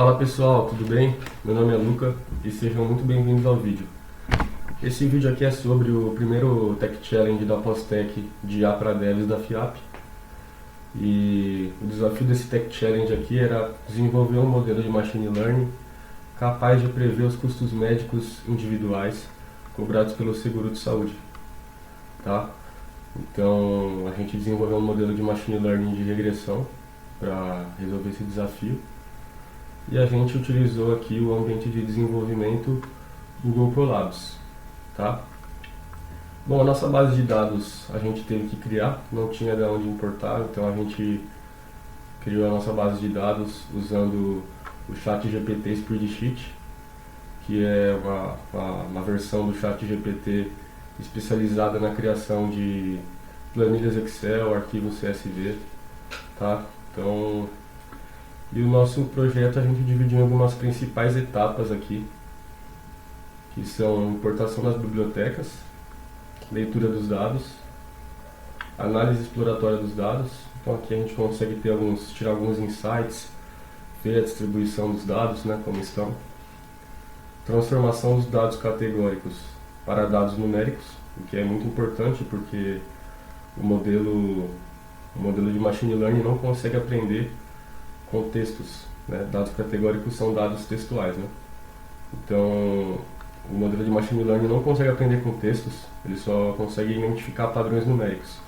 Fala pessoal, tudo bem? Meu nome é Luca e sejam muito bem-vindos ao vídeo. Esse vídeo aqui é sobre o primeiro Tech Challenge da Postec de IA para Devs da FIAP. E o desafio desse Tech Challenge aqui era desenvolver um modelo de Machine Learning capaz de prever os custos médicos individuais cobrados pelo seguro de saúde. Tá? Então a gente desenvolveu um modelo de Machine Learning de regressão para resolver esse desafio. E a gente utilizou aqui o ambiente de desenvolvimento Google Colabs, tá? Bom, a nossa base de dados a gente teve que criar, não tinha de onde importar, então a gente criou a nossa base de dados usando o ChatGPT Spreadsheet, que é uma versão do ChatGPT especializada na criação de planilhas Excel, arquivos CSV, tá? Então, e o nosso projeto a gente dividiu em algumas principais etapas aqui, que são importação das bibliotecas, leitura dos dados, análise exploratória dos dados. Então aqui a gente consegue tirar alguns insights, ver a distribuição dos dados, né, como estão. Transformação dos dados categóricos para dados numéricos, o que é muito importante porque o modelo de Machine Learning não consegue aprender contextos, né? Dados categóricos são dados textuais, né? Então, o modelo de Machine Learning não consegue aprender contextos, ele só consegue identificar padrões numéricos.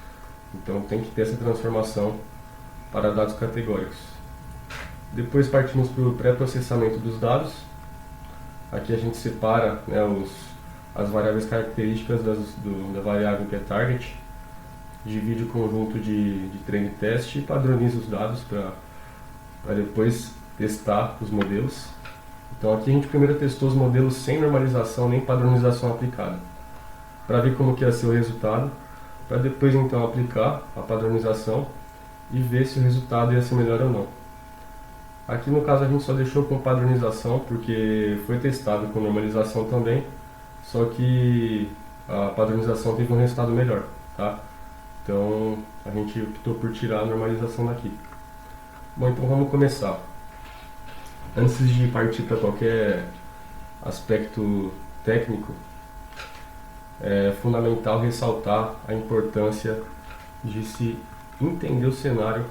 Então, tem que ter essa transformação para dados categóricos. Depois partimos para o pré-processamento dos dados. Aqui a gente separa, né, as variáveis características da variável que é target, divide o conjunto de treino e teste e padroniza os dados para depois testar os modelos. Então aqui a gente primeiro testou os modelos sem normalização nem padronização aplicada, para ver como que ia ser o resultado, para depois então aplicar a padronização e ver se o resultado ia ser melhor ou não. Aqui no caso a gente só deixou com padronização porque foi testado com normalização também, só que a padronização teve um resultado melhor, tá? Então a gente optou por tirar a normalização daqui. Bom, então vamos começar. Antes de partir para qualquer aspecto técnico, é fundamental ressaltar a importância de se entender o cenário,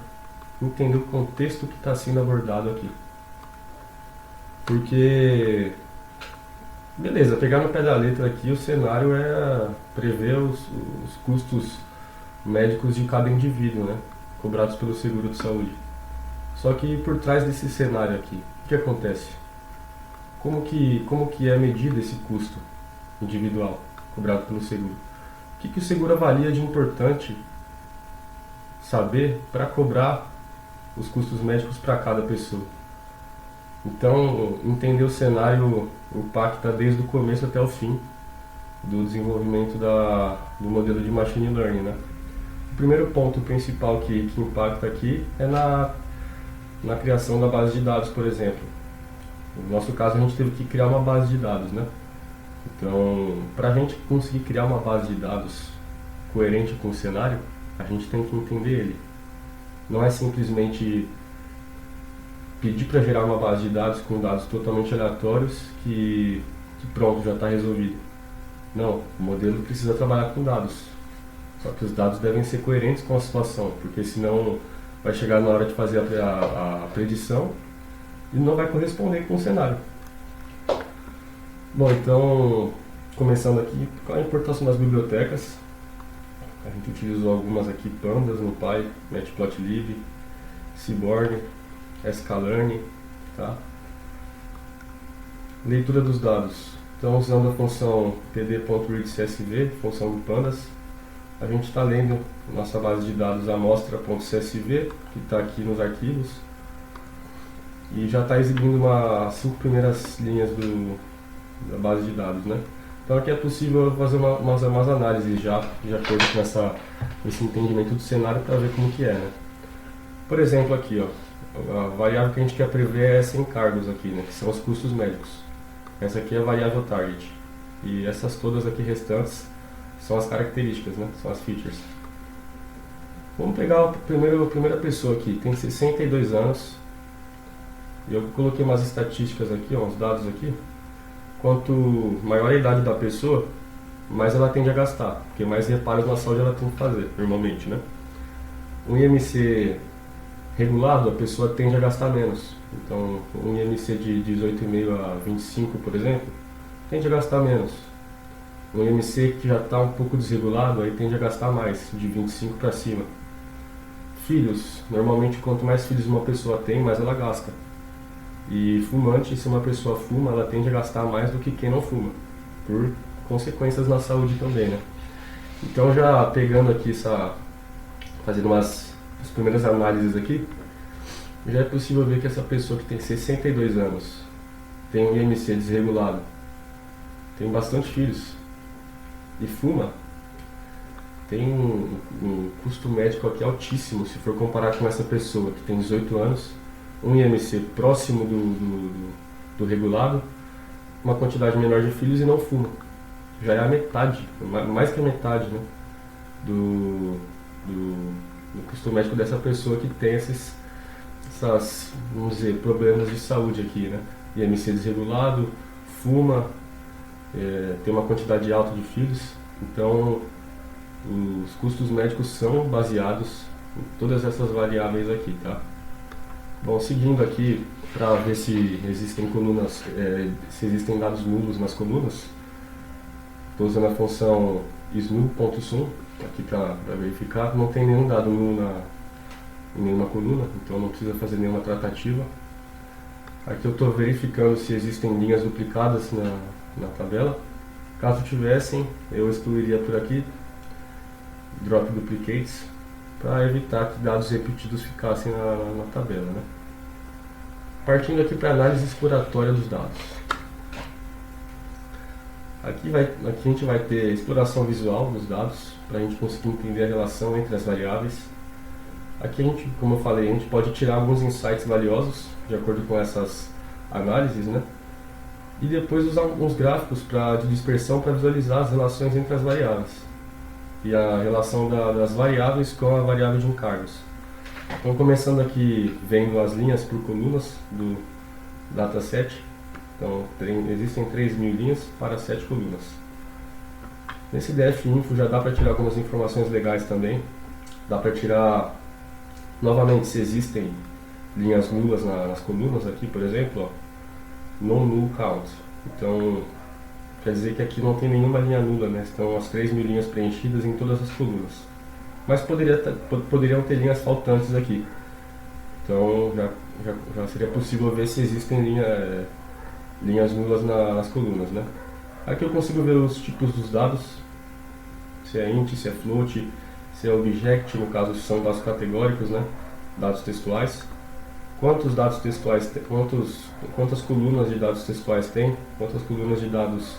entender o contexto que está sendo abordado aqui. Porque, beleza, pegar no pé da letra aqui, o cenário é prever os custos médicos de cada indivíduo, né, cobrados pelo seguro de saúde. Só que por trás desse cenário aqui, o que acontece? Como que é medido esse custo individual cobrado pelo seguro? O que o seguro avalia de importante saber para cobrar os custos médicos para cada pessoa? Então, entender o cenário impacta desde o começo até o fim do desenvolvimento do modelo de Machine Learning, né? O primeiro ponto principal que impacta aqui é na criação da base de dados, por exemplo. No nosso caso, a gente teve que criar uma base de dados, né? Então, para a gente conseguir criar uma base de dados coerente com o cenário, a gente tem que entender ele. Não é simplesmente pedir para gerar uma base de dados com dados totalmente aleatórios que pronto, já está resolvido. Não, o modelo precisa trabalhar com dados. Só que os dados devem ser coerentes com a situação, porque senão vai chegar na hora de fazer a predição e não vai corresponder com o cenário. Bom, então, começando aqui, qual a importação das bibliotecas? A gente utilizou algumas aqui, Pandas, NumPy, Matplotlib, Seaborn, sklearn, tá? Leitura dos dados. Então, usando a função pd.readcsv, função do Pandas, a gente está lendo nossa base de dados amostra.csv, que está aqui nos arquivos, e já está exibindo as 5 primeiras linhas da base de dados, né? Então aqui é possível fazer umas análises já de acordo com esse entendimento do cenário para ver como que é, né? Por exemplo aqui, ó, a variável que a gente quer prever é sem cargos aqui, né? Que são os custos médicos. Essa aqui é a variável target. E essas todas aqui restantes são as características, né? São as features. Vamos pegar a primeira pessoa aqui, tem 62 anos, Eu coloquei umas estatísticas aqui, uns dados aqui. Quanto maior a idade da pessoa, mais ela tende a gastar, porque mais reparos na saúde ela tem que fazer, normalmente, né? Um IMC regulado, a pessoa tende a gastar menos. Então, um IMC de 18,5 a 25, por exemplo, tende a gastar menos. Um IMC que já está um pouco desregulado, aí tende a gastar mais, de 25 para cima. Filhos, normalmente quanto mais filhos uma pessoa tem, mais ela gasta. E fumante, se uma pessoa fuma, ela tende a gastar mais do que quem não fuma, por consequências na saúde também, né? Então, já pegando aqui fazendo as primeiras análises aqui, já é possível ver que essa pessoa que tem 62 anos, tem um IMC desregulado, tem bastante filhos e fuma, tem um custo médico aqui altíssimo se for comparar com essa pessoa que tem 18 anos, um IMC próximo do regulado, uma quantidade menor de filhos e não fuma. Já é a metade, mais que a metade, né, do custo médico dessa pessoa que tem essas, vamos dizer, problemas de saúde aqui, né? IMC desregulado, fuma, tem uma quantidade alta de filhos, então os custos médicos são baseados em todas essas variáveis aqui, tá? Bom, seguindo aqui para ver se existem colunas, se existem dados nulos nas colunas, estou usando a função snu.sum aqui para verificar. Não tem nenhum dado nulo em nenhuma coluna, então não precisa fazer nenhuma tratativa. Aqui eu estou verificando se existem linhas duplicadas na tabela. Caso tivessem, eu excluiria por aqui drop duplicates para evitar que dados repetidos ficassem na tabela, né? Partindo aqui para a análise exploratória dos dados. Aqui a gente vai ter exploração visual dos dados, para a gente conseguir entender a relação entre as variáveis. Aqui a gente, como eu falei, a gente pode tirar alguns insights valiosos, de acordo com essas análises, né? E depois usar alguns gráficos de dispersão para visualizar as relações entre as variáveis. E a relação das variáveis com a variável de encargos. Então, começando aqui vendo as linhas por colunas do dataset. Então, existem 3.000 linhas para 7 colunas. Nesse df-info já dá para tirar algumas informações legais também. Dá para tirar, novamente, se existem linhas nulas nas colunas aqui, por exemplo, ó, non-null count. Então, quer dizer que aqui não tem nenhuma linha nula, né? Estão as 3.000 linhas preenchidas em todas as colunas. Mas poderiam ter linhas faltantes aqui. Então, já seria possível ver se existem linhas nulas nas colunas, né? Aqui eu consigo ver os tipos dos dados, se é int, se é float, se é object, no caso são dados categóricos, né? Dados textuais. Quantos dados textuais tem, quantas colunas de dados textuais tem, quantas colunas de dados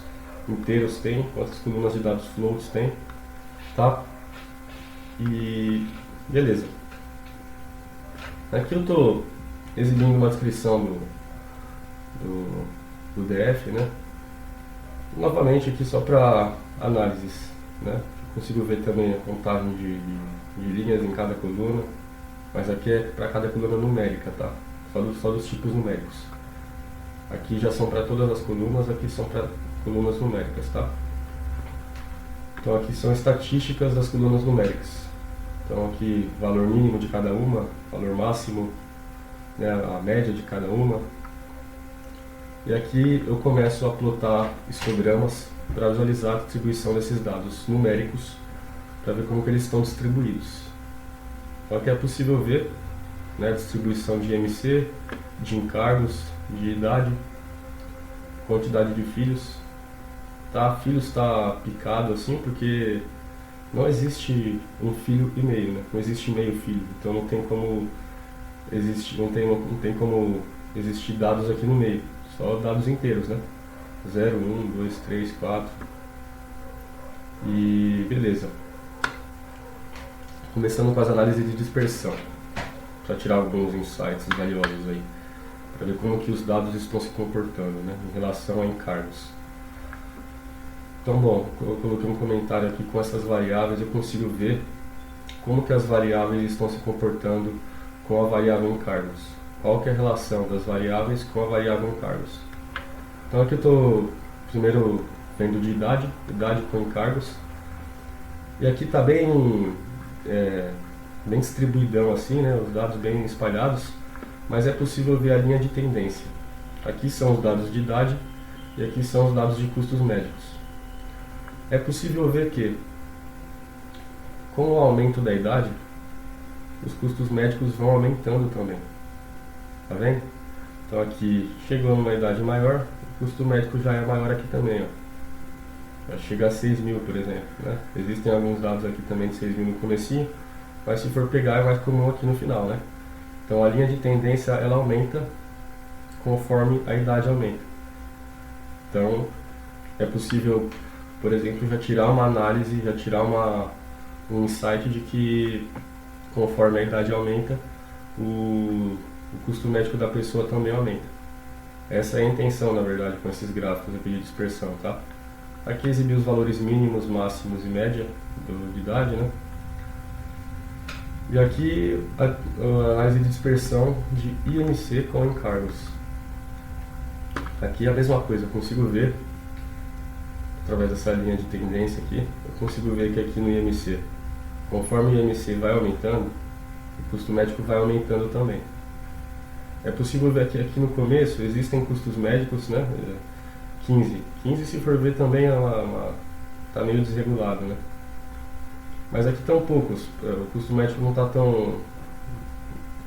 inteiros tem, quantas colunas de dados floats tem, tá? E beleza. Aqui eu estou exibindo uma descrição do DF, né? Novamente aqui só para análises, né? Eu consigo ver também a contagem de linhas em cada coluna, mas aqui é para cada coluna numérica, tá? Só dos tipos numéricos. Aqui já são para todas as colunas, aqui são para colunas numéricas, tá? Então aqui são estatísticas das colunas numéricas. Então aqui valor mínimo de cada uma, valor máximo, né, a média de cada uma. E aqui eu começo a plotar histogramas para visualizar a distribuição desses dados numéricos, para ver como que eles estão distribuídos. Então aqui é possível ver, né, a distribuição de IMC, de encargos, de idade, quantidade de filhos. Tá? Filhos está picado assim porque não existe um filho e meio, né? Não existe meio filho, então não tem como existir dados aqui no meio, só dados inteiros, né? 0, 1, 2, 3, 4 e beleza. Começando com as análises de dispersão, para tirar alguns insights valiosos aí, para ver como que os dados estão se comportando, né, em relação a encargos. Então, bom, eu coloquei um comentário aqui com essas variáveis, eu consigo ver como que as variáveis estão se comportando com a variável encargos. qual que é a relação das variáveis com a variável encargos. Então aqui eu estou primeiro vendo de idade com encargos, e aqui está bem distribuidão assim, né, os dados bem espalhados, mas é possível ver a linha de tendência. Aqui são os dados de idade e aqui são os dados de custos médicos. É possível ver que, com o aumento da idade, os custos médicos vão aumentando também. Tá vendo? Então aqui, chegou numa idade maior, o custo médico já é maior aqui também, ó. Já chega a 6 mil, por exemplo, né? Existem alguns dados aqui também de 6 mil no comecinho, mas se for pegar é mais comum aqui no final, né? Então a linha de tendência, ela aumenta conforme a idade aumenta. Então é possível, por exemplo, já tirar uma análise, já tirar um insight de que conforme a idade aumenta, o custo médico da pessoa também aumenta. Essa é a intenção, na verdade, com esses gráficos aqui de dispersão, tá? Aqui exibir os valores mínimos, máximos e média de idade, né? E aqui a análise de dispersão de IMC com encargos. Aqui é a mesma coisa, eu consigo ver, através dessa linha de tendência aqui, eu consigo ver que aqui no IMC, conforme o IMC vai aumentando, o custo médico vai aumentando também. É possível ver que aqui no começo existem custos médicos, né? 15 se for ver também tá meio desregulado, né? Mas aqui estão poucos, o custo médico não está tão...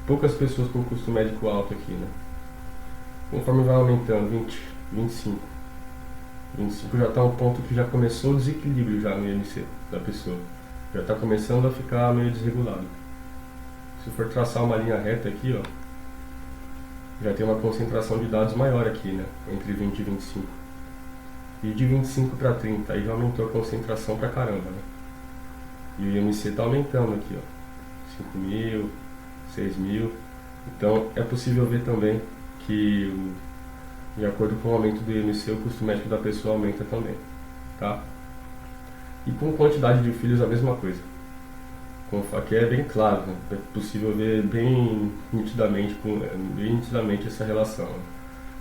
poucas pessoas com custo médico alto aqui, né? Conforme vai aumentando, 20, 25 já está um ponto que já começou o desequilíbrio já no IMC da pessoa. Já está começando a ficar meio desregulado. Se for traçar uma linha reta aqui, ó, já tem uma concentração de dados maior aqui, né? Entre 20 e 25. E de 25 para 30, aí já aumentou a concentração pra caramba, né? E o IMC está aumentando aqui, ó. 5 mil, 6 mil. Então é possível ver também que, de acordo com o aumento do IMC, o custo médico da pessoa aumenta também, tá? E com quantidade de filhos a mesma coisa. Aqui é bem claro, né? É possível ver bem nitidamente essa relação, né?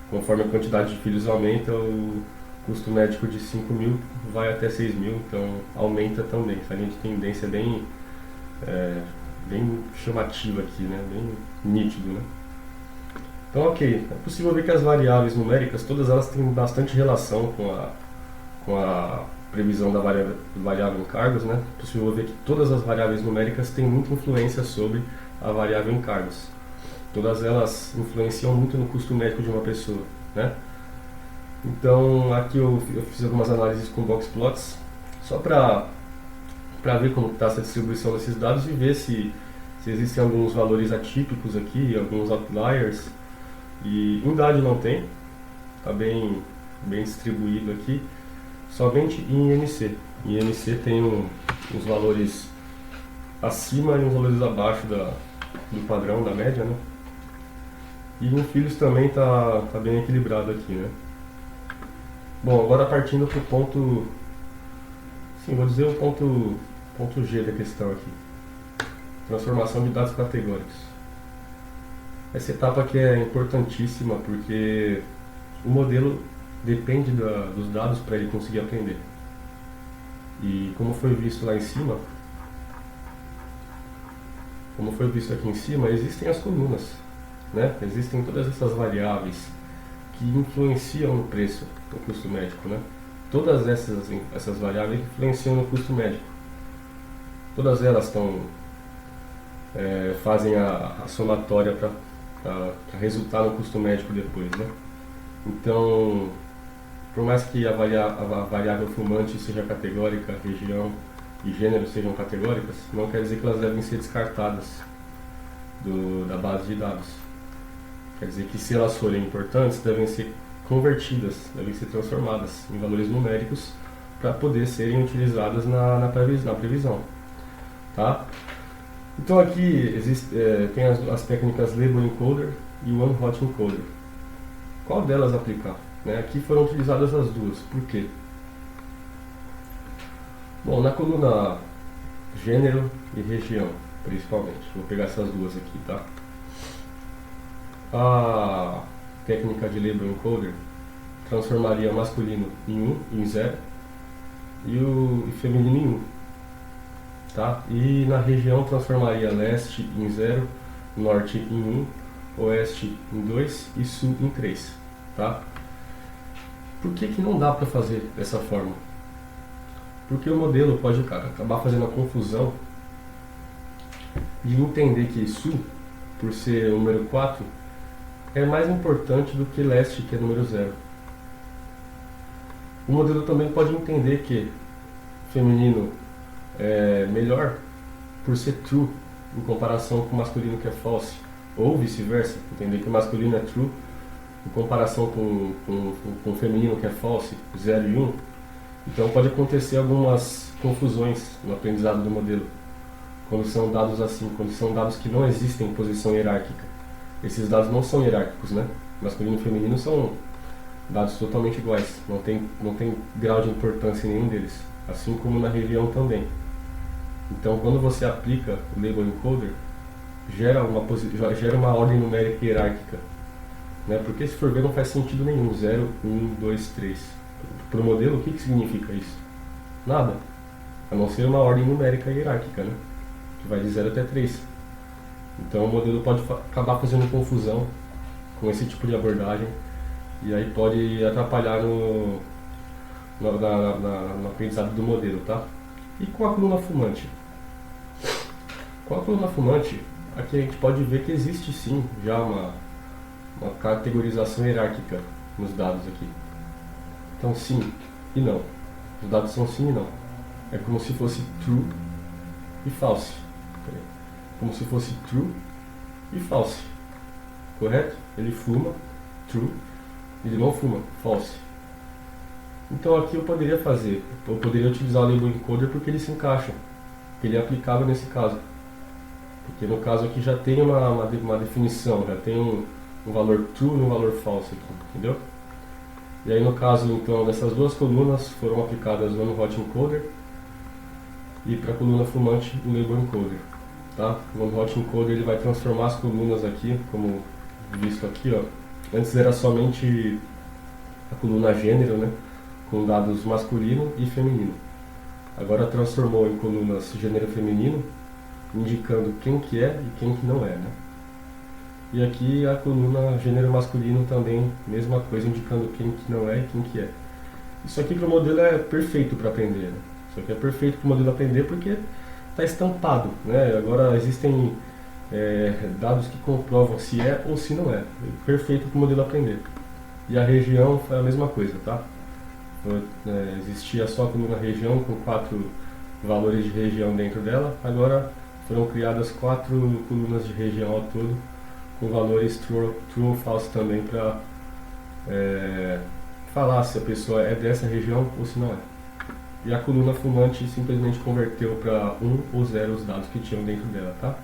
Conforme a quantidade de filhos aumenta, o custo médico de 5 mil vai até 6 mil, então aumenta também. Essa linha de tendência é bem chamativa aqui, né? Bem nítido, né? Então, ok, é possível ver que as variáveis numéricas, todas elas têm bastante relação com a previsão da variável encargos, né? É possível ver que todas as variáveis numéricas têm muita influência sobre a variável encargos. Todas elas influenciam muito no custo médico de uma pessoa, né? Então, aqui eu fiz algumas análises com box plots, só para ver como está essa distribuição desses dados e ver se existem alguns valores atípicos aqui, alguns outliers. E em idade não tem, está bem distribuído aqui, somente em IMC. Em IMC tem uns valores acima e uns valores abaixo do padrão, da média, né? E em filhos também está bem equilibrado aqui, né? Bom, agora partindo para o ponto, sim, vou dizer o ponto G da questão aqui. Transformação de dados categóricos. Essa etapa aqui é importantíssima porque o modelo depende dos dados para ele conseguir aprender. E como foi visto lá em cima, como foi visto aqui em cima, existem as colunas, né? Existem todas essas variáveis que influenciam no preço, no custo médico, né? Todas essas variáveis influenciam no custo médico. Todas elas fazem a somatória para resultar no custo médico depois, né? Então, por mais que a variável fumante seja categórica, região e gênero sejam categóricas, não quer dizer que elas devem ser descartadas da base de dados. Quer dizer que se elas forem importantes, devem ser convertidas, devem ser transformadas em valores numéricos para poder serem utilizadas na previsão, tá? Então aqui tem as técnicas Label Encoder e One Hot Encoder. Qual delas aplicar? Né? Aqui foram utilizadas as duas. Por quê? Bom, na coluna gênero e região, principalmente. Vou pegar essas duas aqui, tá? A técnica de label encoder transformaria o masculino em 1, em 0, e o feminino em 1. Tá? E na região transformaria leste em 0, norte em 1, oeste em 2 e sul em 3. Tá? Por que não dá para fazer dessa forma? Porque o modelo pode acabar fazendo a confusão de entender que sul, por ser o número 4, é mais importante do que leste, que é número 0. O modelo também pode entender que feminino é melhor por ser true em comparação com o masculino, que é false, ou vice-versa, entender que o masculino é true em comparação com o feminino, que é false, 0 e 1. Então pode acontecer algumas confusões no aprendizado do modelo, quando são dados assim, quando são dados que não existem em posição hierárquica. Esses dados não são hierárquicos, né? Masculino e feminino são dados totalmente iguais, não tem grau de importância em nenhum deles, assim como na região também. Então quando você aplica o label encoder, gera uma ordem numérica hierárquica, né? Porque se for ver não faz sentido nenhum, 0, 1, 2, 3. Para o modelo, o que significa isso? Nada, a não ser uma ordem numérica hierárquica, né? Que vai de 0 até 3. Então o modelo pode acabar fazendo confusão com esse tipo de abordagem, e aí pode atrapalhar no aprendizado do modelo, tá? E com a coluna fumante? Com a coluna fumante, aqui a gente pode ver que existe sim já uma categorização hierárquica nos dados aqui. Então sim e não. Os dados são sim e não. É como se fosse true e false. Como se fosse true e false. Correto? Ele fuma, true. Ele não fuma, false. Então aqui eu poderia utilizar o label encoder porque ele se encaixa, porque ele é aplicável nesse caso. Porque no caso aqui já tem uma definição, já tem um valor true e um valor false aqui, entendeu? E aí no caso então dessas duas colunas foram aplicadas o on-hot encoder e para a coluna fumante o label encoder. Tá? O on-hot encoder ele vai transformar as colunas aqui, como visto aqui, ó. Antes era somente a coluna gênero, né, com dados masculino e feminino. Agora transformou em colunas gênero feminino, indicando quem que é e quem que não é, né? E aqui a coluna gênero masculino também, mesma coisa, indicando quem que não é e quem que é. Isso aqui para o modelo é perfeito para aprender, né? Isso aqui é perfeito para o modelo aprender porque está estampado, né? Agora existem dados que comprovam se é ou se não é. É perfeito para o modelo aprender. E a região foi a mesma coisa, tá? Existia só a coluna região com 4 valores de região dentro dela. Agora foram criadas 4 colunas de região ao todo, com valores true ou false também, para falar se a pessoa é dessa região ou se não é. E a coluna fumante simplesmente converteu para 1 ou 0 os dados que tinham dentro dela, tá?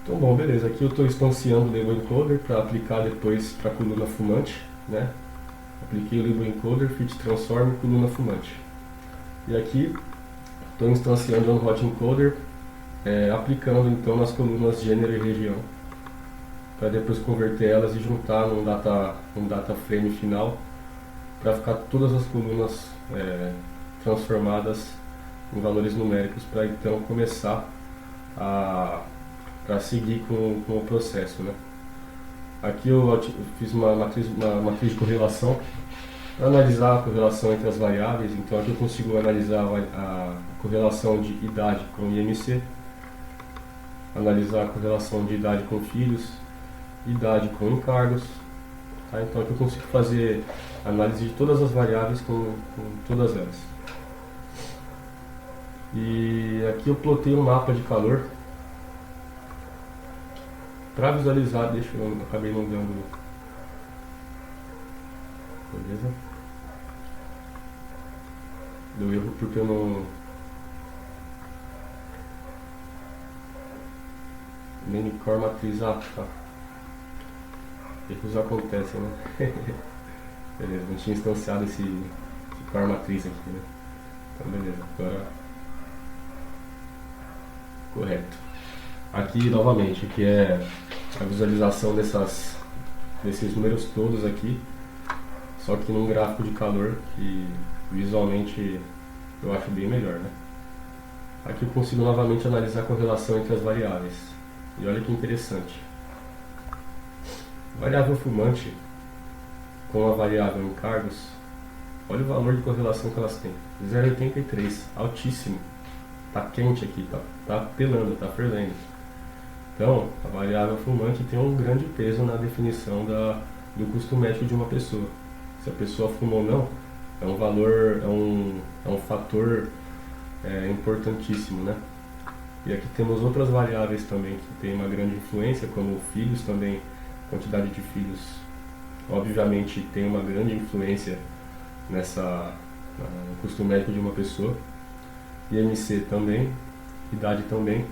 Então, bom, beleza. Aqui eu estou instanciando o label encoder para aplicar depois para a coluna fumante, né? Apliquei o label encoder, fit transform, coluna fumante. E aqui estou instanciando o on-hot encoder, aplicando então nas colunas gênero e região, para depois converter elas e juntar num data frame final, para ficar todas as colunas transformadas em valores numéricos, para então começar para seguir com o processo, né? Aqui eu fiz uma matriz de correlação para analisar a correlação entre as variáveis. Então aqui eu consigo analisar a correlação de idade com IMC, analisar a correlação de idade com filhos, idade com encargos, tá? Então aqui eu consigo fazer análise de todas as variáveis com todas elas. E aqui eu plotei um mapa de calor para visualizar. Eu acabei não dando. Beleza? Deu erro porque eu não. Nem core matriz. Ah, tá. Erros acontecem, né? Beleza, não tinha instanciado esse core matriz aqui, né? Então, beleza, agora. Correto. Aqui novamente, que é a visualização desses números todos aqui, só que num gráfico de calor que visualmente eu acho bem melhor, né? Aqui eu consigo novamente analisar a correlação entre as variáveis. E olha que interessante. Variável fumante com a variável encargos, olha o valor de correlação que elas têm. 0,83, altíssimo. Tá quente aqui, tá pelando, tá fervendo. Então, a variável fumante tem um grande peso na definição do custo médico de uma pessoa. Se a pessoa fuma ou não, é um valor, é um fator importantíssimo, né? E aqui temos outras variáveis também que tem uma grande influência, como filhos também, quantidade de filhos, obviamente tem uma grande influência no custo médico de uma pessoa. IMC também, idade também.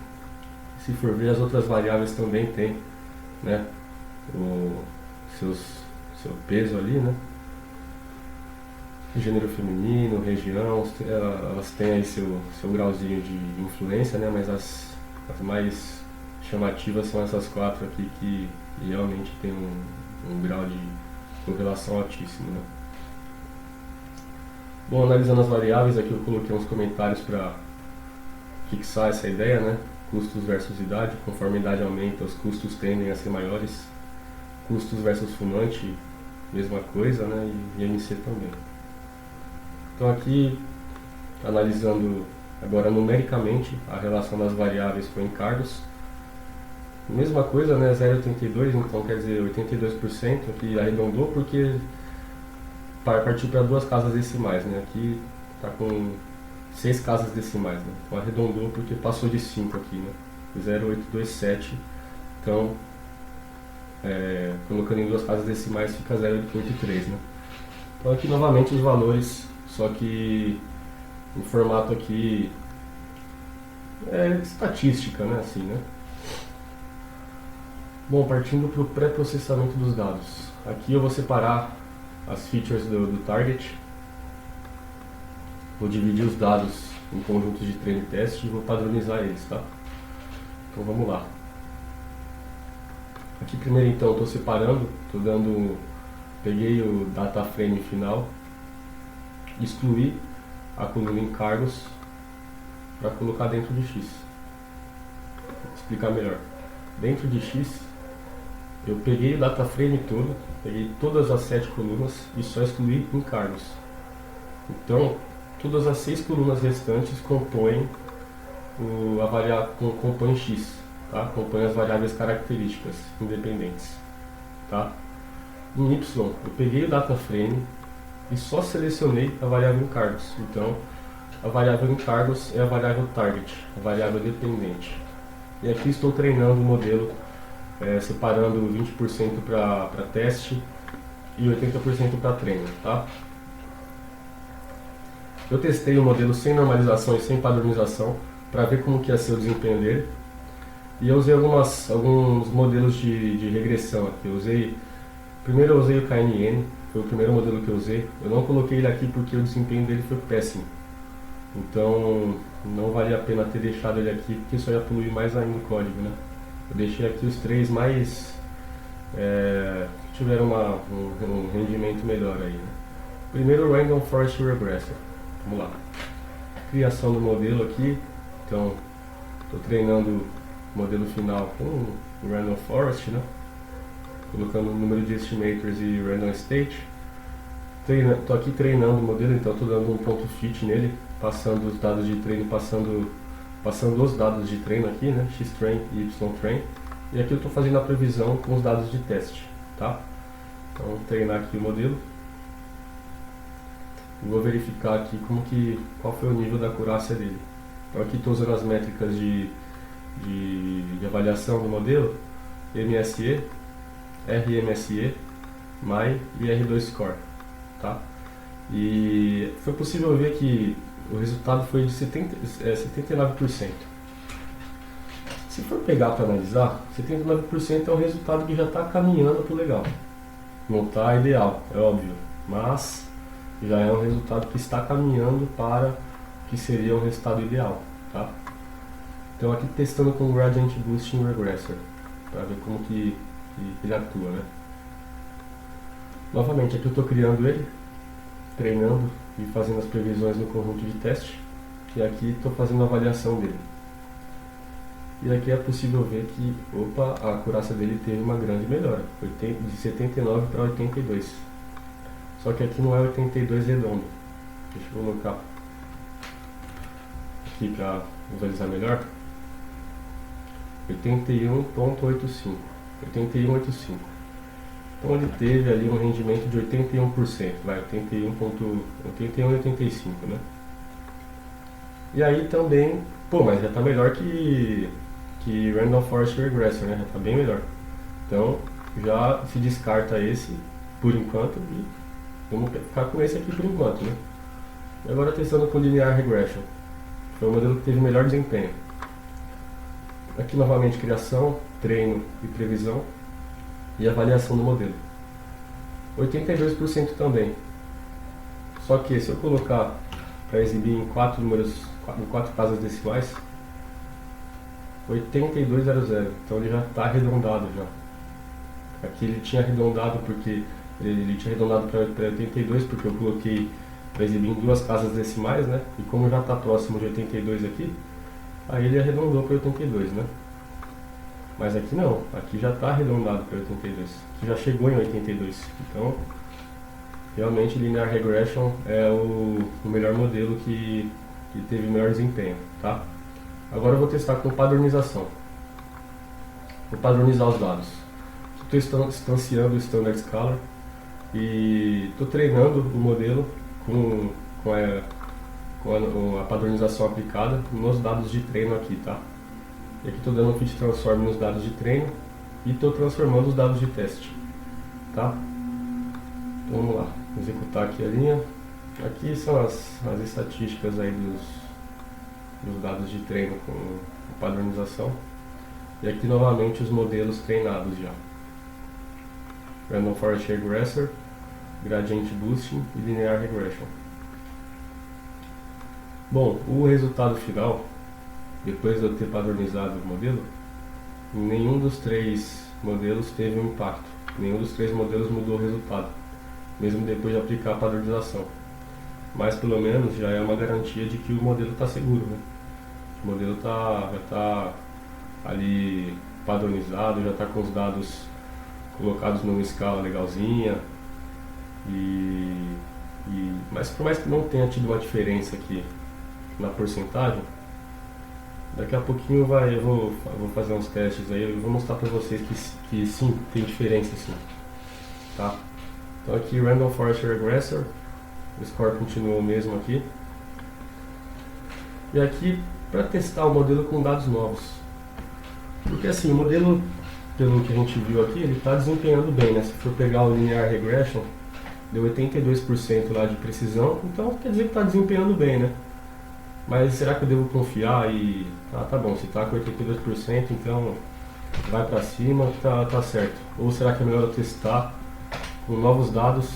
Se for ver, as outras variáveis também tem, né, seu peso ali, né? Gênero feminino, região, elas têm aí seu grauzinho de influência, né? Mas as mais chamativas são essas quatro aqui que realmente tem um grau de correlação altíssimo, né? Bom, analisando as variáveis, aqui eu coloquei uns comentários para fixar essa ideia, né? Custos versus idade, conforme a idade aumenta, os custos tendem a ser maiores. Custos versus fumante, mesma coisa, né? E IMC também. Então aqui, analisando agora numericamente a relação das variáveis com encargos, mesma coisa, né? 0,82, então quer dizer 82%, aqui arredondou porque partiu para duas casas decimais, né? Aqui está com 6 casas decimais, né? Então arredondou porque passou de 5 aqui, né? 0,827, então colocando em duas casas decimais fica 0,883, né? Então aqui novamente os valores, só que em formato aqui estatística, né? Assim, né? Bom, partindo para o pré-processamento dos dados. Aqui eu vou separar as features do target. Vou dividir os dados em conjuntos de treino e teste e vou padronizar eles, tá? Então vamos lá. Aqui primeiro então estou separando, peguei o data frame final, excluí a coluna encargos para colocar dentro de X. Vou explicar melhor. Dentro de X, eu peguei o data frame todo, peguei todas as 7 colunas e só excluí encargos. Então, todas as 6 colunas restantes compõem compõem X, tá? Compõem as variáveis características independentes, tá? Em Y, eu peguei o data frame e só selecionei a variável encargos. Então, a variável encargos é a variável target, a variável dependente. E aqui estou treinando o modelo, separando 20% para teste e 80% para treino, tá? Eu testei o modelo sem normalização e sem padronização para ver como que ia ser o desempenho dele. E eu usei alguns modelos de regressão aqui. Primeiro eu usei o KNN, foi o primeiro modelo que eu usei. Eu não coloquei ele aqui porque o desempenho dele foi péssimo. Então não valia a pena ter deixado ele aqui porque isso ia poluir mais ainda o código, né? Eu deixei aqui os 3 mais que tiveram um rendimento melhor aí, né? Primeiro, o Random Forest Regressor. Vamos lá. Criação do modelo aqui. Então, estou treinando o modelo final com o Random Forest, né? Colocando o número de estimators e Random State. Estou aqui treinando o modelo, então estou dando um ponto fit nele, passando os dados de treino, passando os dados de treino aqui, né? X-train e Y-train. E aqui eu estou fazendo a previsão com os dados de teste, tá? Então, vou treinar aqui o modelo. Vou verificar aqui qual foi o nível da acurácia dele. Então aqui estou usando as métricas de avaliação do modelo, MSE, RMSE, MAI e R2 Score, tá? E foi possível ver que o resultado foi de 79%. Se for pegar para analisar, 79% é um resultado que já está caminhando para o legal. Não está ideal, é óbvio, mas já é um resultado que está caminhando para o que seria um resultado ideal, tá? Então aqui testando com o Gradient Boosting Regressor, para ver como que ele atua, né? Novamente, aqui eu estou criando ele, treinando e fazendo as previsões no conjunto de teste, e aqui estou fazendo a avaliação dele. E aqui é possível ver que, opa, a acurácia dele teve uma grande melhora, de 79 para 82. Só que aqui não é 82 redondo. Deixa eu colocar aqui para visualizar melhor. 81,85. 81,85. Então ele teve ali um rendimento de 81%, vai, 81,85, né? E aí também, pô, mas já está melhor que Random Forest Regressor, né? Já está bem melhor. Então já se descarta esse por enquanto e vamos ficar com esse aqui por enquanto, né? E agora testando com Linear Regression. Foi o modelo que teve melhor desempenho. Aqui novamente criação, treino e previsão e avaliação do modelo. 82% também. Só que se eu colocar para exibir em 4 casas decimais, 8200. Então ele já está arredondado já. Aqui ele tinha arredondado porque ele tinha arredondado para 82 porque eu coloquei para exibir em 2 casas decimais, né? E como já está próximo de 82 aqui, aí ele arredondou para 82, né? Mas aqui não, aqui já está arredondado para 82, aqui já chegou em 82. Então, realmente Linear Regression é o melhor modelo que teve melhor desempenho, tá? Agora eu vou testar com padronização. Vou padronizar os dados. Estou instanciando o Standard Scalar e estou treinando o modelo com a padronização aplicada nos dados de treino aqui, tá? E aqui estou dando um fit transform nos dados de treino e estou transformando os dados de teste, tá? Então vamos lá, executar aqui a linha. Aqui são as estatísticas aí dos dados de treino com padronização. E aqui novamente os modelos treinados já. Random Forest Regressor, Gradient Boosting e Linear Regression. Bom, o resultado final, depois de eu ter padronizado o modelo, nenhum dos 3 modelos teve um impacto. Nenhum dos 3 modelos mudou o resultado, mesmo depois de aplicar a padronização. Mas pelo menos já é uma garantia de que o modelo está seguro, né? O modelo já está ali padronizado, já está com os dados colocados numa escala legalzinha. Mas por mais que não tenha tido uma diferença aqui na porcentagem, daqui a pouquinho eu vou fazer uns testes aí, eu vou mostrar para vocês que sim, tem diferença sim, tá? Então aqui Random Forest Regressor, o score continua o mesmo aqui. E aqui para testar o modelo com dados novos, porque assim, o modelo, pelo que a gente viu aqui, ele está desempenhando bem, né? Se for pegar o Linear Regression, deu 82% lá de precisão, então quer dizer que está desempenhando bem, né? Mas será que eu devo confiar e... tá bom, se está com 82%, então vai para cima, tá certo. Ou será que é melhor eu testar com novos dados,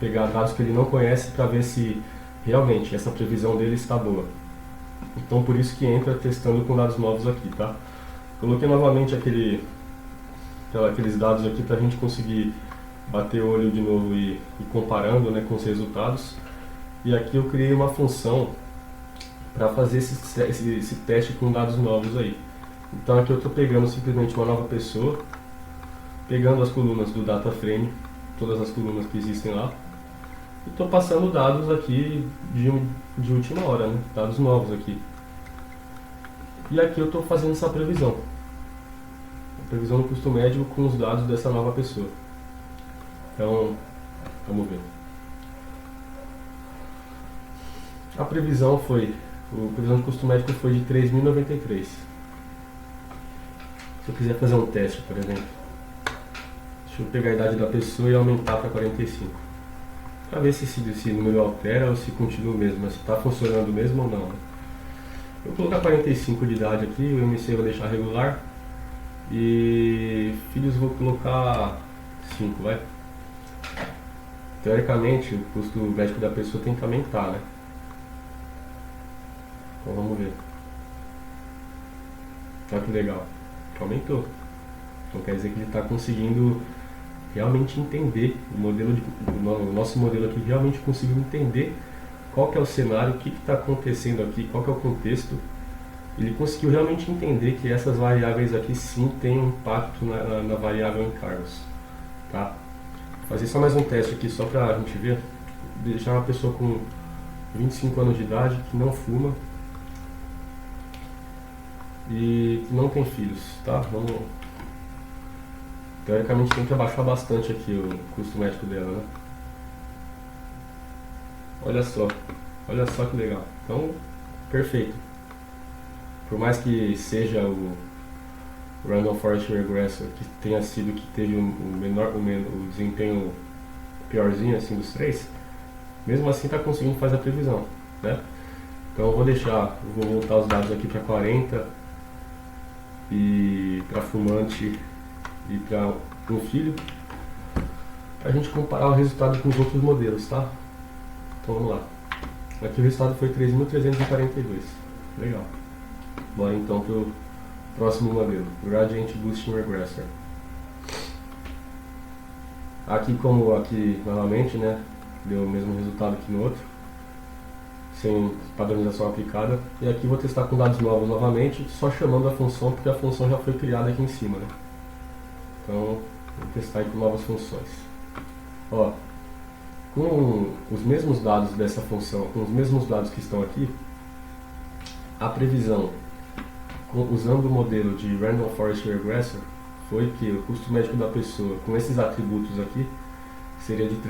pegar dados que ele não conhece para ver se realmente essa previsão dele está boa. Então por isso que entra testando com dados novos aqui, tá? Coloquei novamente aqueles dados aqui para a gente conseguir bater o olho de novo e comparando, né, com os resultados. E aqui eu criei uma função para fazer esse teste com dados novos aí. Então aqui eu estou pegando simplesmente uma nova pessoa, pegando as colunas do data frame, todas as colunas que existem lá, e estou passando dados aqui de última hora, né? Dados novos aqui. E aqui eu estou fazendo essa previsão. A previsão do custo médio com os dados dessa nova pessoa. Então, vamos ver. A previsão de custo médico foi de 3.093. Se eu quiser fazer um teste, por exemplo, deixa eu pegar a idade da pessoa e aumentar para 45. Para ver se esse número altera ou se continua o mesmo, se está funcionando mesmo ou não. Né? Eu vou colocar 45 de idade aqui, o MC eu vou deixar regular. E filhos vou colocar 5, vai. Teoricamente, o custo médico da pessoa tem que aumentar, né? Então vamos ver. Olha que legal. Aumentou. Então quer dizer que ele está conseguindo realmente entender o nosso modelo aqui realmente conseguiu entender qual que é o cenário, o que está acontecendo aqui, qual que é o contexto. Ele conseguiu realmente entender que essas variáveis aqui sim têm um impacto na variável em cargos. Tá? Vou fazer só mais um teste aqui, só para a gente ver. Deixar uma pessoa com 25 anos de idade, que não fuma e que não tem filhos. Tá? Vamos... Teoricamente tem que abaixar bastante aqui o custo médico dela, né? Olha só que legal. Então, perfeito. Por mais que seja o Random Forest Regressor que tenha sido que teve o desempenho piorzinho assim dos três, mesmo assim está conseguindo fazer a previsão, né? Então eu vou voltar os dados aqui para 40 e para fumante e para um filho, para a gente comparar o resultado com os outros modelos, tá? Então vamos lá. Aqui o resultado foi 3.342. Legal. Bora então para o próximo modelo, Gradient Boosting Regressor. Aqui novamente, né, deu o mesmo resultado que no outro, sem padronização aplicada. E aqui vou testar com dados novos novamente, só chamando a função, porque a função já foi criada aqui em cima, né? Então, vou testar aí com novas funções. Ó, com os mesmos dados dessa função, com os mesmos dados que estão aqui, a previsão usando o modelo de Random Forest Regressor foi que o custo médico da pessoa com esses atributos aqui seria de R$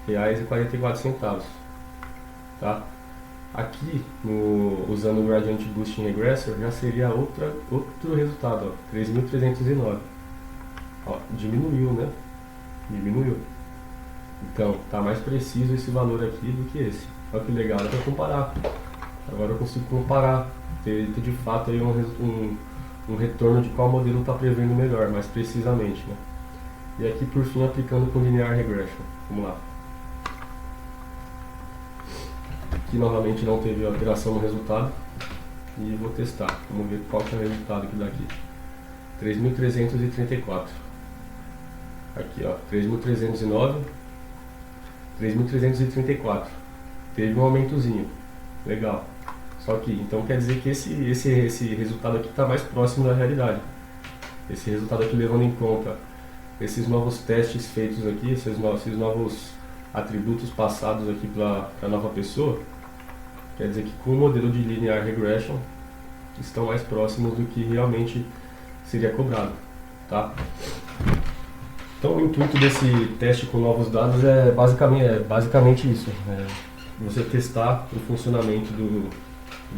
3.342,44. Tá? Aqui, usando o Gradient Boosting Regressor, já seria outro resultado, 3.309. Diminuiu, né? Diminuiu. Então, tá mais preciso esse valor aqui do que esse. Olha que legal, dá para comparar. Agora eu consigo comparar, ter de fato aí um retorno de qual modelo está prevendo melhor, mais precisamente, né? E aqui por fim aplicando com Linear Regression. Vamos lá. Aqui novamente não teve alteração no resultado e vou testar. Vamos ver qual que é o resultado que dá aqui. 3.334. Aqui ó, 3.309, 3.334. Teve um aumentozinho. Legal. Só que, então quer dizer que esse resultado aqui está mais próximo da realidade. Esse resultado aqui levando em conta esses novos testes feitos aqui, esses novos atributos passados aqui para a nova pessoa, quer dizer que com o modelo de Linear Regression estão mais próximos do que realmente seria cobrado. Tá? Então o intuito desse teste com novos dados é basicamente isso. Você testar o funcionamento do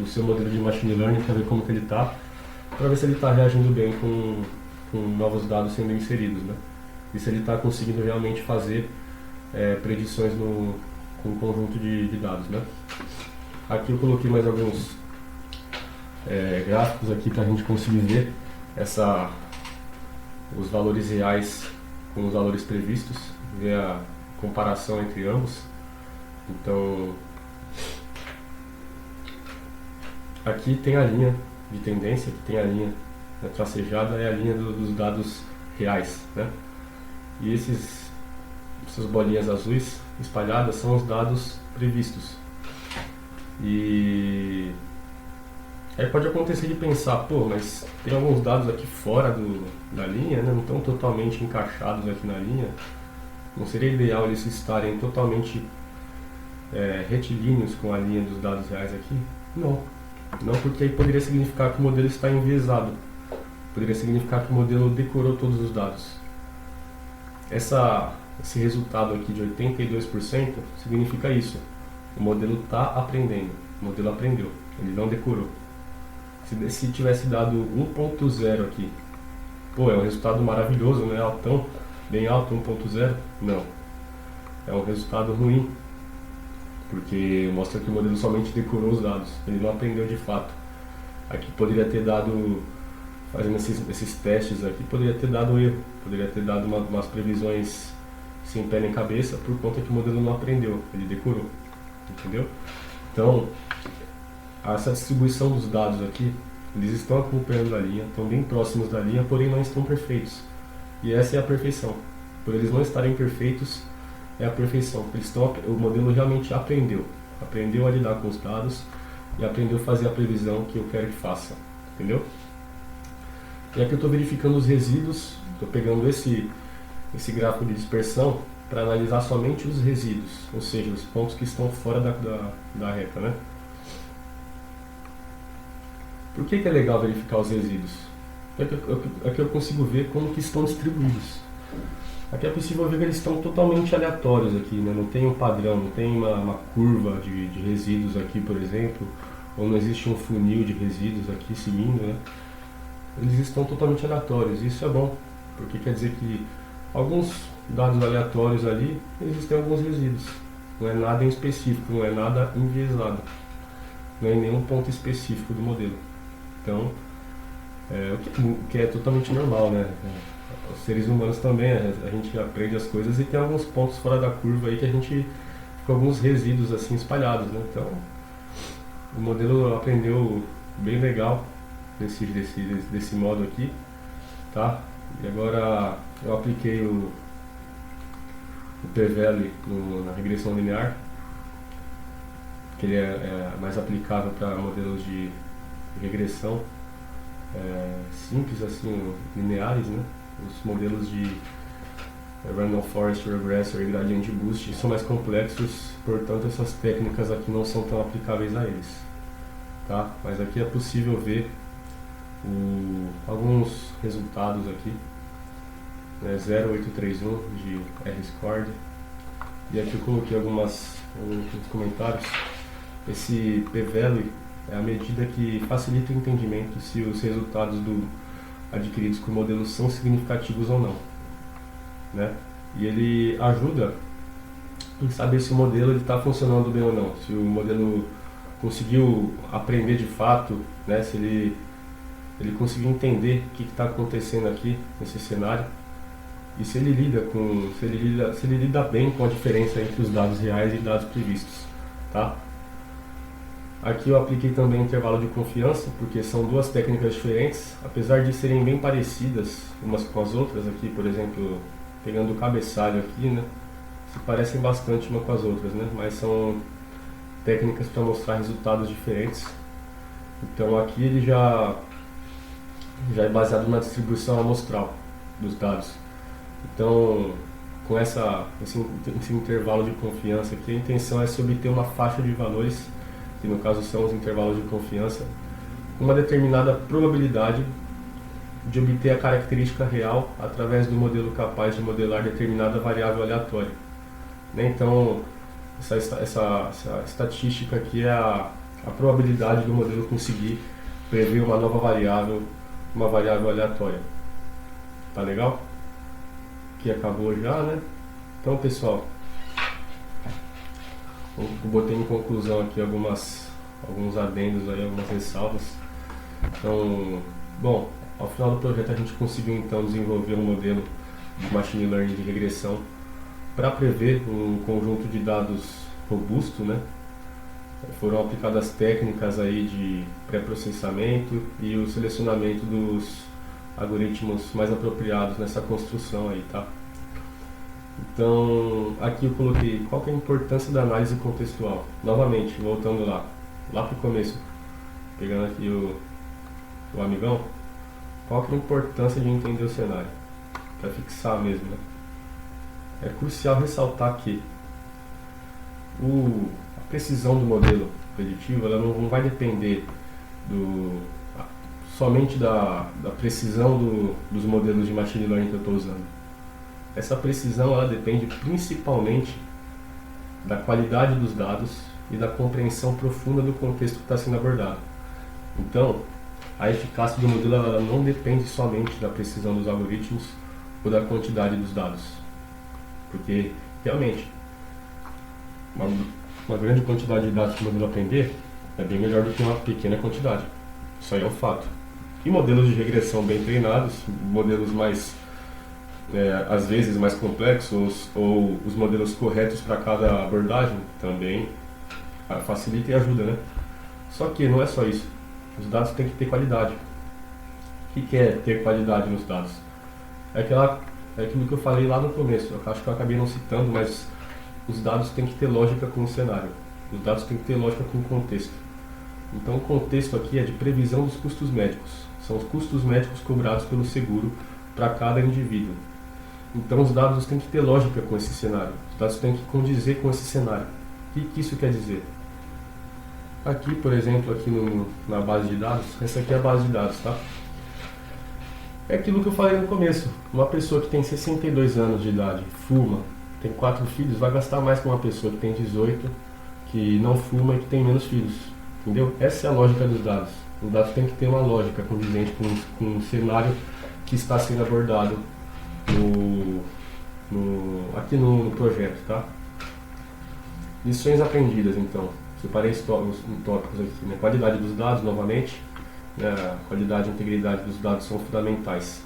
seu modelo de Machine Learning para ver como que ele está, para ver se ele está reagindo bem com novos dados sendo inseridos, né? E se ele está conseguindo realmente fazer predições com um conjunto de dados, né? Aqui eu coloquei mais alguns gráficos aqui para a gente conseguir ver os valores reais com os valores previstos, ver a comparação entre ambos. Então, aqui tem a linha de tendência, aqui tem a linha tracejada, é a linha dos dados reais, né? E essas bolinhas azuis espalhadas são os dados previstos. E aí pode acontecer de pensar, pô, mas tem alguns dados aqui fora da linha, né? Não estão totalmente encaixados aqui na linha. Não seria ideal eles estarem totalmente retilíneos com a linha dos dados reais aqui? Não, porque aí poderia significar que o modelo está enviesado, poderia significar que o modelo decorou todos os dados. Esse resultado aqui de 82% significa isso, o modelo está aprendendo, o modelo aprendeu, ele não decorou. Se tivesse dado 1.0 aqui, pô, é um resultado maravilhoso, né? Altão, bem alto, 1.0, não, é um resultado ruim, porque mostra que o modelo somente decorou os dados, ele não aprendeu de fato. Aqui poderia ter dado, fazendo esses testes aqui, poderia ter dado erro, poderia ter dado umas previsões sem pé nem cabeça, por conta que o modelo não aprendeu, ele decorou, entendeu? Então, essa distribuição dos dados aqui Eles estão acompanhando a linha, estão bem próximos da linha, porém não estão perfeitos. E essa é a perfeição. Por eles não estarem perfeitos, é a perfeição. O modelo realmente aprendeu a lidar com os dados e aprendeu a fazer a previsão que eu quero que faça, entendeu? E aqui eu estou verificando os resíduos, estou pegando esse gráfico de dispersão para analisar somente os resíduos, ou seja, os pontos que estão fora da reta, né? Por que é legal verificar os resíduos? Aqui eu consigo ver como que estão distribuídos. Aqui é possível ver que eles estão totalmente aleatórios aqui, né? Não tem um padrão, não tem uma curva de resíduos aqui, por exemplo, ou não existe um funil de resíduos aqui seguindo, né? Eles estão totalmente aleatórios. Isso é bom, porque quer dizer que alguns dados aleatórios ali, existem alguns resíduos. Não é nada em específico, não é nada enviesado, não é em nenhum ponto específico do modelo. Então, o que é totalmente normal, né? Os seres humanos também, a gente aprende as coisas e tem alguns pontos fora da curva aí que a gente fica alguns resíduos assim espalhados, né? Então, o modelo aprendeu bem legal desse modo aqui, tá? E agora eu apliquei o p-value na regressão linear, que ele é mais aplicável para modelos de regressão simples, assim, lineares, né? Os modelos de Random Forest Regressor e Gradient Boost são mais complexos, portanto essas técnicas aqui não são tão aplicáveis a eles, tá? Mas aqui é possível ver alguns resultados aqui, né? 0,831 de R-scored, e aqui eu coloquei alguns comentários. Esse p-value é a medida que facilita o entendimento se os resultados adquiridos com o modelo são significativos ou não, né? E ele ajuda em saber se o modelo está funcionando bem ou não, se o modelo conseguiu aprender de fato, né? Se ele conseguiu entender o que está acontecendo aqui nesse cenário e se ele lida bem com a diferença entre os dados reais e dados previstos, tá? Aqui eu apliquei também intervalo de confiança, porque são duas técnicas diferentes, apesar de serem bem parecidas umas com as outras. Aqui, por exemplo, pegando o cabeçalho aqui, né, se parecem bastante umas com as outras, né, mas são técnicas para mostrar resultados diferentes. Então aqui ele já é baseado na distribuição amostral dos dados. Então, com esse intervalo de confiança aqui, a intenção é se obter uma faixa de valores, que no caso são os intervalos de confiança, uma determinada probabilidade de obter a característica real através do modelo capaz de modelar determinada variável aleatória, né? Então, essa estatística aqui é a probabilidade do modelo conseguir prever uma nova variável, uma variável aleatória. Tá legal? Aqui acabou já, né? Então, pessoal, eu botei em conclusão aqui alguns adendos aí, algumas ressalvas. Então, bom, ao final do projeto a gente conseguiu então desenvolver um modelo de machine learning de regressão para prever um conjunto de dados robusto, né? Foram aplicadas técnicas aí de pré-processamento e o selecionamento dos algoritmos mais apropriados nessa construção aí, tá? Então, aqui eu coloquei qual que é a importância da análise contextual. Novamente, voltando lá para o começo, pegando aqui o amigão, qual que é a importância de entender o cenário? Para fixar mesmo, né? É crucial ressaltar que a precisão do modelo preditivo ela não vai depender somente da precisão dos modelos de machine learning que eu estou usando. Essa precisão ela depende principalmente da qualidade dos dados e da compreensão profunda do contexto que está sendo abordado. Então, a eficácia do modelo ela não depende somente da precisão dos algoritmos ou da quantidade dos dados, porque realmente uma grande quantidade de dados que o modelo aprender é bem melhor do que uma pequena quantidade. Isso aí é um fato. E modelos de regressão bem treinados, modelos mais às vezes mais complexos ou os modelos corretos para cada abordagem também facilita e ajuda, né? Só que não é só isso. Os dados têm que ter qualidade. O que é ter qualidade nos dados? É aquilo que eu falei lá no começo, eu acho que eu acabei não citando, mas os dados têm que ter lógica com o cenário. Os dados têm que ter lógica com o contexto. Então o contexto aqui é de previsão dos custos médicos. São os custos médicos cobrados pelo seguro para cada indivíduo. Então os dados têm que ter lógica com esse cenário. Os dados têm que condizer com esse cenário. O que isso quer dizer? Aqui, por exemplo, aqui na base de dados, essa aqui é a base de dados, tá? É aquilo que eu falei no começo. Uma pessoa que tem 62 anos de idade, fuma, tem 4 filhos, vai gastar mais que uma pessoa que tem 18, que não fuma e que tem menos filhos. Entendeu? Essa é a lógica dos dados. Os dados têm que ter uma lógica condizente com o cenário que está sendo abordado aqui no projeto, tá? Lições aprendidas, então. Separei os tópicos aqui, né? Qualidade dos dados, novamente. A qualidade e integridade dos dados são fundamentais.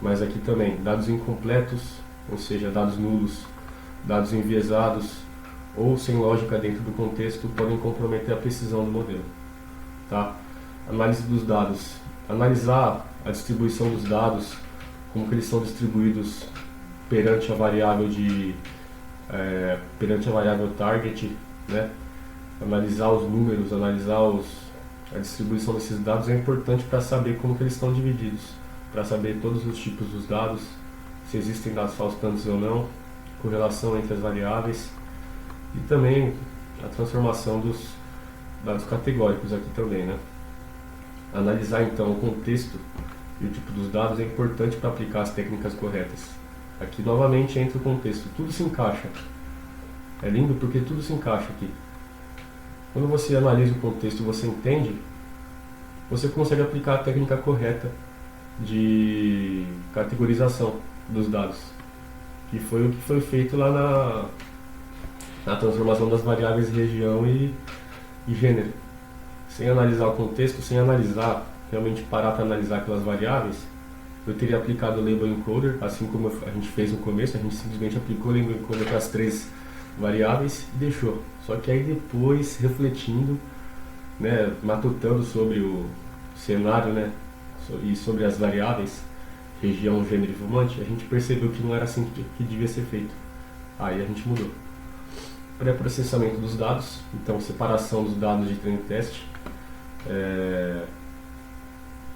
Mas aqui também, dados incompletos, ou seja, dados nulos, dados enviesados ou sem lógica dentro do contexto podem comprometer a precisão do modelo. Tá? Análise dos dados. Analisar a distribuição dos dados, como que eles são distribuídos perante a variável target, né? Analisar os números, analisar a distribuição desses dados é importante para saber como que eles estão divididos, para saber todos os tipos dos dados, se existem dados faltantes ou não, correlação entre as variáveis e também a transformação dos dados categóricos aqui também, né? Analisar então o contexto e o tipo dos dados é importante para aplicar as técnicas corretas. Aqui novamente entra o contexto, tudo se encaixa. É lindo porque tudo se encaixa aqui. Quando você analisa o contexto e você entende, você consegue aplicar a técnica correta de categorização dos dados, que foi o que foi feito lá na transformação das variáveis região e gênero. Sem analisar o contexto, sem analisar, realmente parar para analisar aquelas variáveis, eu teria aplicado o Label Encoder, assim como a gente fez no começo, a gente simplesmente aplicou o Label Encoder para as 3 variáveis e deixou. Só que aí depois, refletindo, né, matutando sobre o cenário, né, e sobre as variáveis, região, gênero e fumante, a gente percebeu que não era assim que devia ser feito. Aí a gente mudou. Pré-processamento dos dados, então separação dos dados de treino e teste,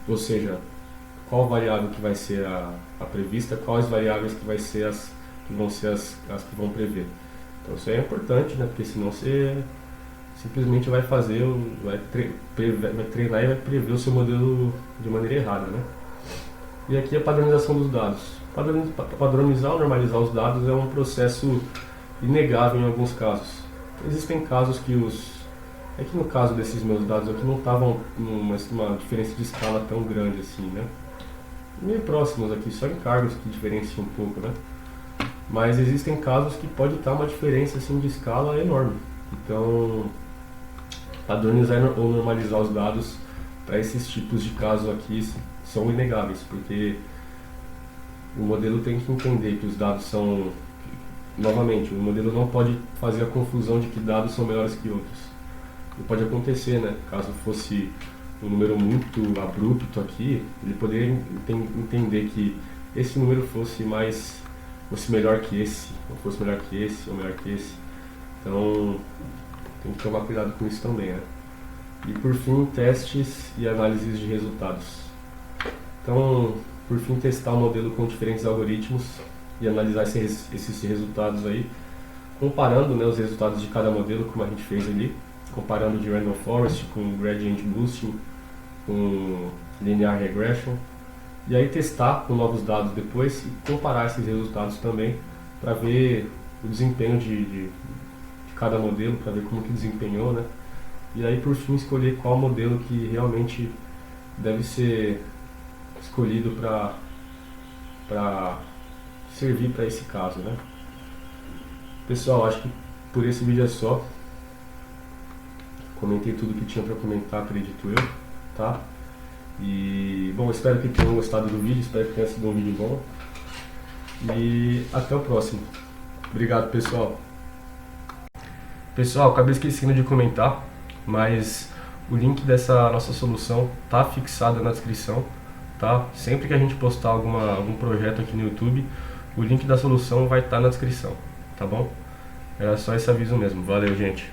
ou seja, qual variável que vai ser a prevista, quais variáveis que vão ser as que vão prever. Então isso é importante, né? Porque senão você simplesmente vai treinar e vai prever o seu modelo de maneira errada, né? E aqui a padronização dos dados. Padronizar ou normalizar os dados é um processo inegável em alguns casos. Existem casos que é que no caso desses meus dados aqui não estavam numa diferença de escala tão grande assim, né? Meio próximos aqui, só encargos que diferenciam um pouco, né? Mas existem casos que pode estar uma diferença assim, de escala enorme. Então, padronizar ou normalizar os dados para esses tipos de casos aqui são inegáveis, porque o modelo tem que entender que os dados são... Novamente, o modelo não pode fazer a confusão de que dados são melhores que outros. E pode acontecer, né? Caso fosse um número muito abrupto aqui, ele poderia entender que esse número fosse melhor que esse, ou fosse melhor que esse, ou melhor que esse. Então, tem que tomar cuidado com isso também, né? E por fim, testes e análises de resultados. Então, por fim, testar o modelo com diferentes algoritmos e analisar esses resultados aí, comparando, né, os resultados de cada modelo, como a gente fez ali, comparando de Random Forest com Gradient Boosting, com Linear Regression, e aí testar com novos dados depois e comparar esses resultados também para ver o desempenho de cada modelo, para ver como que desempenhou, né? E aí por fim escolher qual modelo que realmente deve ser escolhido para servir para esse caso, né? Pessoal, acho que por esse vídeo é só. Comentei tudo que tinha para comentar, acredito eu, tá? E, bom, espero que tenham gostado do vídeo, espero que tenha sido um vídeo bom. E até o próximo. Obrigado, pessoal. Pessoal, acabei esquecendo de comentar, mas O link dessa nossa solução tá fixado na descrição, tá? Sempre que a gente postar algum projeto aqui no YouTube, o link da solução vai estar na descrição, tá bom? Era só esse aviso mesmo. Valeu, gente!